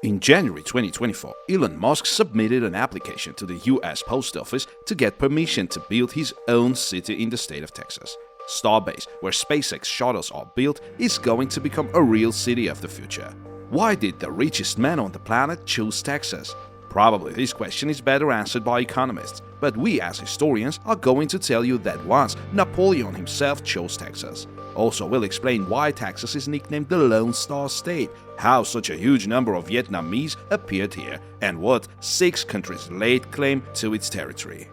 In January 2024, Elon Musk submitted an application to the US Post Office to get permission to build his own city in the state of Texas. Starbase, where SpaceX shuttles are built, is going to become a real city of the future. Why did the richest man on the planet choose Texas? Probably this question is better answered by economists, but we as historians are going to tell you that once Napoleon himself chose Texas. Also, we'll explain why Texas is nicknamed the Lone Star State, how such a huge number of Vietnamese appeared here, and what 6 countries laid claim to its territory.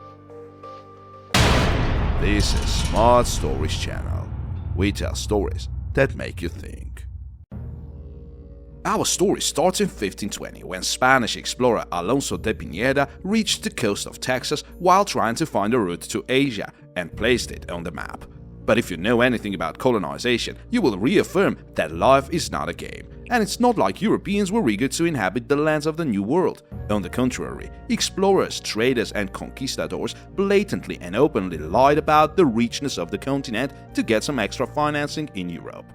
This is Smart Stories channel. We tell stories that make you think. Our story starts in 1520 when Spanish explorer Alonso de Pineda reached the coast of Texas while trying to find a route to Asia and placed it on the map. But if you know anything about colonization, you will reaffirm that life is not a game, and it's not like Europeans were eager to inhabit the lands of the New World. On the contrary, explorers, traders, and conquistadors blatantly and openly lied about the richness of the continent to get some extra financing in Europe.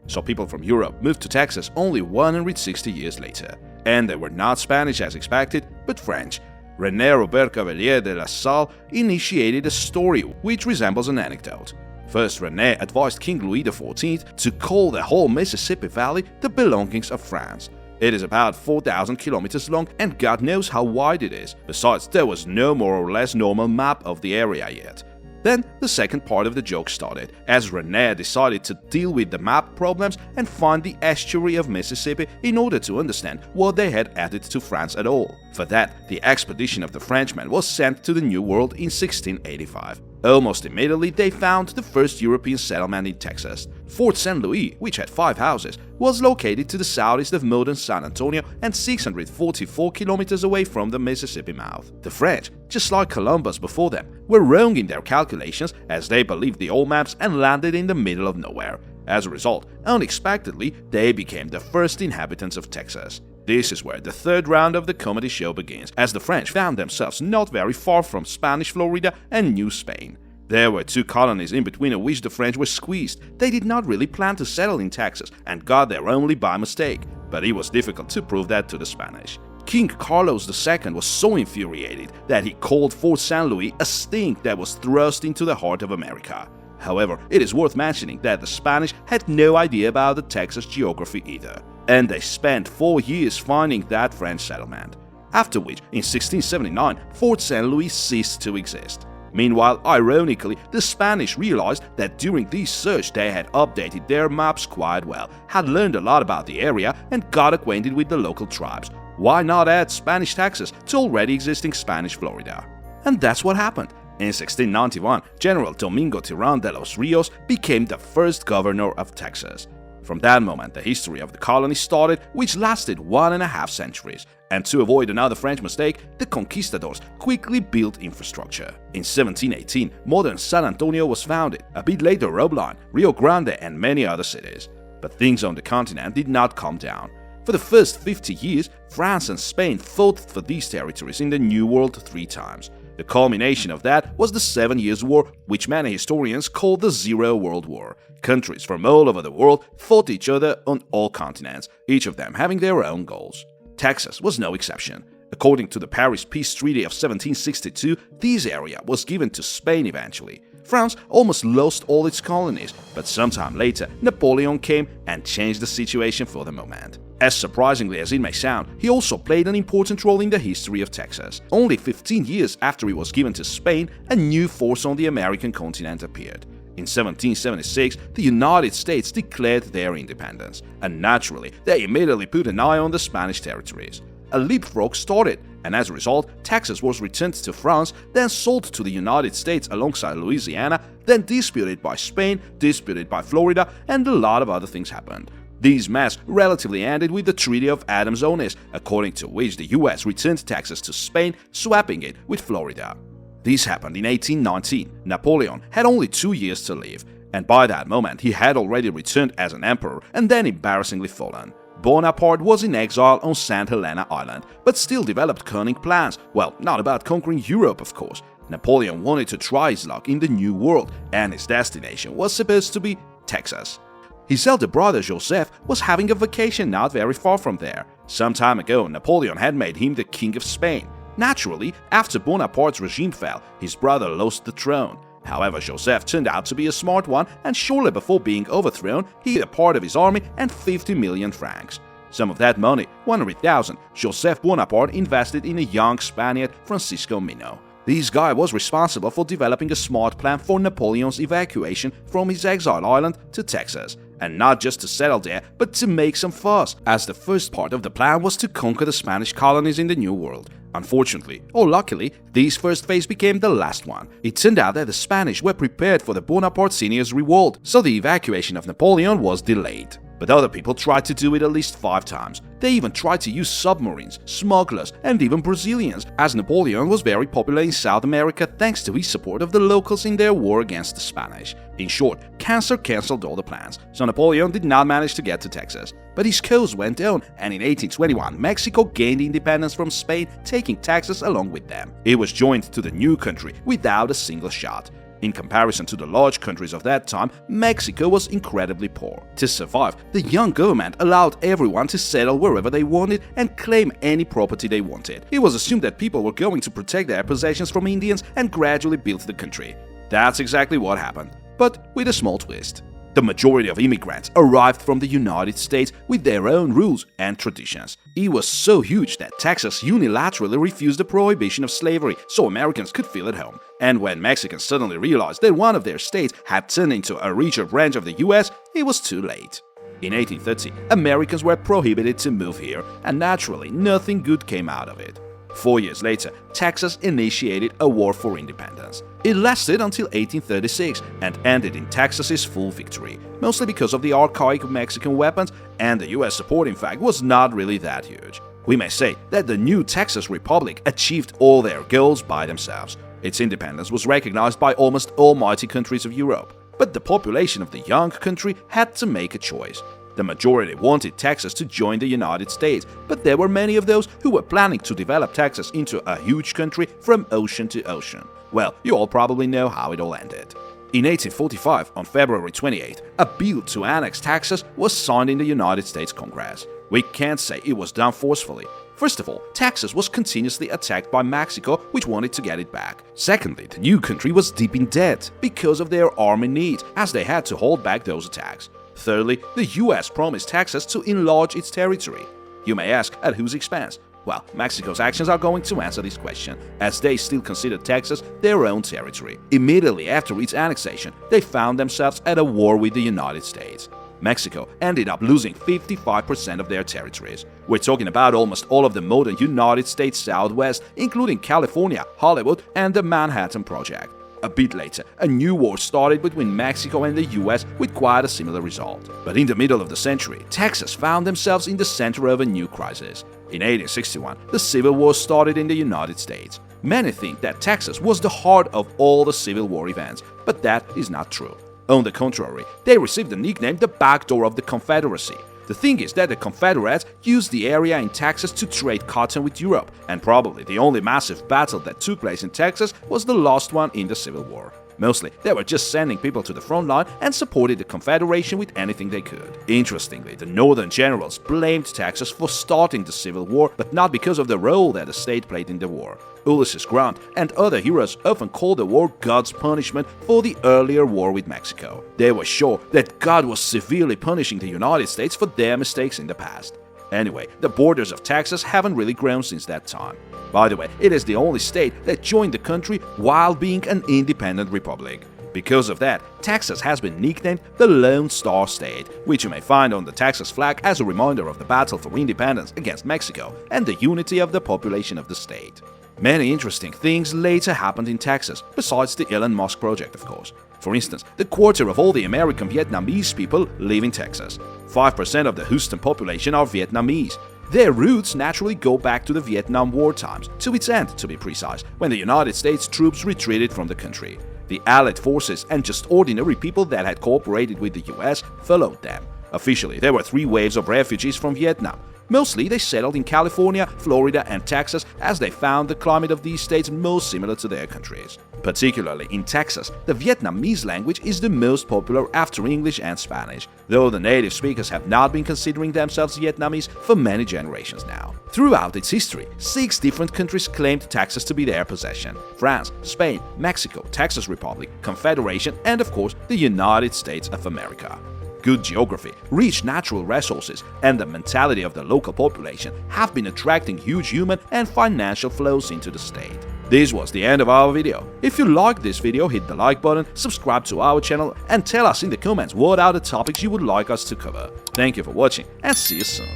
So people from Europe moved to Texas only 160 years later, and they were not Spanish as expected, but French. René Robert Cavelier de la Salle initiated a story which resembles an anecdote. First, René advised King Louis XIV to call the whole Mississippi Valley the belongings of France. It is about 4,000 kilometers long and God knows how wide it is. Besides, there was no more or less normal map of the area yet. Then the second part of the joke started, as René decided to deal with the map problems and find the estuary of Mississippi in order to understand what they had added to France at all. For that, the expedition of the Frenchmen was sent to the New World in 1685. Almost immediately, they found the first European settlement in Texas. Fort St. Louis, which had 5 houses, was located to the southeast of modern San Antonio and 644 kilometers away from the Mississippi mouth. The French, just like Columbus before them, were wrong in their calculations as they believed the old maps and landed in the middle of nowhere. As a result, unexpectedly, they became the first inhabitants of Texas. This is where the third round of the comedy show begins, as the French found themselves not very far from Spanish Florida and New Spain. There were 2 colonies in between of which the French were squeezed. They did not really plan to settle in Texas and got there only by mistake, but it was difficult to prove that to the Spanish. King Carlos II was so infuriated that he called Fort St. Louis a stink that was thrust into the heart of America. However, it is worth mentioning that the Spanish had no idea about the Texas geography either, and they spent 4 years finding that French settlement. After which, in 1679, Fort St. Louis ceased to exist. Meanwhile, ironically, the Spanish realized that during this search they had updated their maps quite well, had learned a lot about the area, and got acquainted with the local tribes. Why not add Spanish Texas to already existing Spanish Florida? And that's what happened. In 1691, General Domingo Tirán de los Ríos became the first governor of Texas. From that moment, the history of the colony started, which lasted 1.5 centuries. And to avoid another French mistake, the conquistadors quickly built infrastructure. In 1718, modern San Antonio was founded, a bit later Roebline, Rio Grande, and many other cities. But things on the continent did not calm down. For the first 50 years, France and Spain fought for these territories in the New World 3 times. The culmination of that was the 7 Years' War, which many historians call the Zero World War. Countries from all over the world fought each other on all continents, each of them having their own goals. Texas was no exception. According to the Paris Peace Treaty of 1762, this area was given to Spain eventually. France almost lost all its colonies, but sometime later Napoleon came and changed the situation for the moment. As surprisingly as it may sound, he also played an important role in the history of Texas. Only 15 years after it was given to Spain, a new force on the American continent appeared. In 1776, the United States declared their independence, and naturally, they immediately put an eye on the Spanish territories. A leapfrog started, and as a result, Texas was returned to France, then sold to the United States alongside Louisiana, then disputed by Spain, disputed by Florida, and a lot of other things happened. This mess relatively ended with the Treaty of Adams-Onis, according to which the US returned Texas to Spain, swapping it with Florida. This happened in 1819. Napoleon had only 2 years to live, and by that moment he had already returned as an emperor and then embarrassingly fallen. Bonaparte was in exile on St. Helena Island, but still developed cunning plans. Well, not about conquering Europe, of course. Napoleon wanted to try his luck in the New World, and his destination was supposed to be Texas. His elder brother Joseph was having a vacation not very far from there. Some time ago, Napoleon had made him the King of Spain. Naturally, after Bonaparte's regime fell, his brother lost the throne. However, Joseph turned out to be a smart one, and shortly before being overthrown, he had a part of his army and 50 million francs. Some of that money, 100,000, Joseph Bonaparte invested in a young Spaniard, Francisco Mino. This guy was responsible for developing a smart plan for Napoleon's evacuation from his exile island to Texas. And not just to settle there, but to make some fuss, as the first part of the plan was to conquer the Spanish colonies in the New World. Unfortunately, or luckily, this first phase became the last one. It turned out that the Spanish were prepared for the Bonaparte Senior's revolt, so the evacuation of Napoleon was delayed. But other people tried to do it at least 5 times. They even tried to use submarines, smugglers, and even Brazilians, as Napoleon was very popular in South America thanks to his support of the locals in their war against the Spanish. In short, cancer cancelled all the plans, so Napoleon did not manage to get to Texas. But his cause went on, and in 1821, Mexico gained independence from Spain, taking Texas along with them. It was joined to the new country without a single shot. In comparison to the large countries of that time, Mexico was incredibly poor. To survive, the young government allowed everyone to settle wherever they wanted and claim any property they wanted. It was assumed that people were going to protect their possessions from Indians and gradually build the country. That's exactly what happened, but with a small twist. The majority of immigrants arrived from the United States with their own rules and traditions. It was so huge that Texas unilaterally refused the prohibition of slavery so Americans could feel at home. And when Mexicans suddenly realized that one of their states had turned into a richer branch of the US, it was too late. In 1830, Americans were prohibited to move here, and naturally, nothing good came out of it. 4 years later, Texas initiated a war for independence. It lasted until 1836 and ended in Texas's full victory, mostly because of the archaic Mexican weapons, and the US support in fact was not really that huge. We may say that the new Texas Republic achieved all their goals by themselves. Its independence was recognized by almost all mighty countries of Europe. But the population of the young country had to make a choice. The majority wanted Texas to join the United States, but there were many of those who were planning to develop Texas into a huge country from ocean to ocean. Well, you all probably know how it all ended. In 1845, on February 28th, a bill to annex Texas was signed in the United States Congress. We can't say it was done forcefully. First of all, Texas was continuously attacked by Mexico, which wanted to get it back. Secondly, the new country was deep in debt because of their army needs, as they had to hold back those attacks. Thirdly, the US promised Texas to enlarge its territory. You may ask, at whose expense? Well, Mexico's actions are going to answer this question, as they still consider Texas their own territory. Immediately after its annexation, they found themselves at a war with the United States. Mexico ended up losing 55% of their territories. We're talking about almost all of the modern United States Southwest, including California, Hollywood, and the Manhattan Project. A bit later, a new war started between Mexico and the US with quite a similar result. But in the middle of the century, Texas found themselves in the center of a new crisis. In 1861, the Civil War started in the United States. Many think that Texas was the heart of all the Civil War events, but that is not true. On the contrary, they received the nickname the backdoor of the Confederacy. The thing is that the Confederates used the area in Texas to trade cotton with Europe, and probably the only massive battle that took place in Texas was the last one in the Civil War. Mostly, they were just sending people to the front line and supported the Confederation with anything they could. Interestingly, the Northern generals blamed Texas for starting the Civil War, but not because of the role that the state played in the war. Ulysses Grant and other heroes often called the war God's punishment for the earlier war with Mexico. They were sure that God was severely punishing the United States for their mistakes in the past. Anyway, the borders of Texas haven't really grown since that time. By the way, it is the only state that joined the country while being an independent republic. Because of that, Texas has been nicknamed the Lone Star State, which you may find on the Texas flag as a reminder of the battle for independence against Mexico and the unity of the population of the state. Many interesting things later happened in Texas, besides the Elon Musk project, of course. For instance, the quarter of all the American Vietnamese people live in Texas. 5% of the Houston population are Vietnamese. Their roots naturally go back to the Vietnam War times, to its end to be precise, when the United States troops retreated from the country. The Allied forces and just ordinary people that had cooperated with the US followed them. Officially, there were 3 waves of refugees from Vietnam. Mostly, they settled in California, Florida, and Texas as they found the climate of these states most similar to their countries. Particularly in Texas, the Vietnamese language is the most popular after English and Spanish, though the native speakers have not been considering themselves Vietnamese for many generations now. Throughout its history, 6 different countries claimed Texas to be their possession: France, Spain, Mexico, Texas Republic, Confederation, and of course, the United States of America. Good geography, rich natural resources, and the mentality of the local population have been attracting huge human and financial flows into the state. This was the end of our video. If you liked this video, hit the like button, subscribe to our channel, and tell us in the comments what are the topics you would like us to cover. Thank you for watching, and see you soon.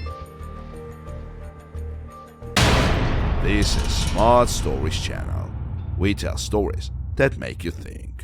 This is Smart Stories channel. We tell stories that make you think.